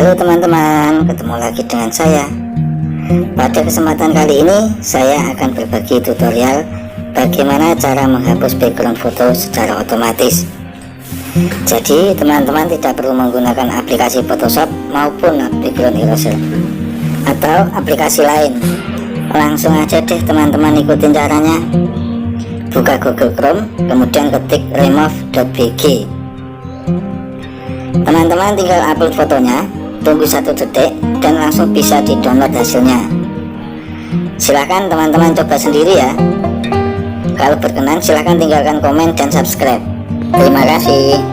Halo teman-teman, ketemu lagi dengan saya. Pada kesempatan kali ini saya akan berbagi tutorial bagaimana cara menghapus background foto secara otomatis. Jadi teman-teman tidak perlu menggunakan aplikasi Photoshop maupun background eraser atau aplikasi lain. Langsung aja deh teman-teman ikutin caranya. Buka Google Chrome, kemudian ketik remove.bg. Teman-teman tinggal upload fotonya, tunggu 1 detik dan langsung bisa di-download hasilnya. Silahkan teman-teman coba sendiri ya. Kalau berkenan silahkan tinggalkan komen dan subscribe. Terima kasih.